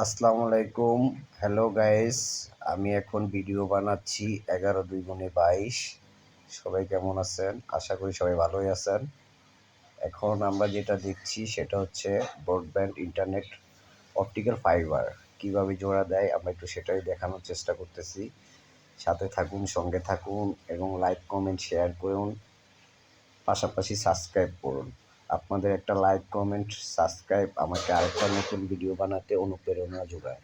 আসসালামু আলাইকুম। Hello guys, আমি এখন ভিডিও বানাচ্ছি 11/2 × 22। সবাই কেমন আছেন? আশা করি সবাই ভালোই আছেন। এখন আমরা যেটা দেখছি সেটা হচ্ছে ব্রডব্যান্ড ইন্টারনেট অপটিক্যাল ফাইবার কিভাবে জোড়া দেয় আমরা একটু সেটাই দেখানোর চেষ্টা করতেছি। সাথে থাকুন, সঙ্গে থাকুন এবং লাইক কমেন্ট শেয়ার করুন, পাশাপাশি সাবস্ক্রাইব করুন। আপনাদের একটা লাইক কমেন্ট সাবস্ক্রাইব আমাকে আরেকটা নতুন ভিডিও বানাতে অনুপ্রেরণা যোগায়।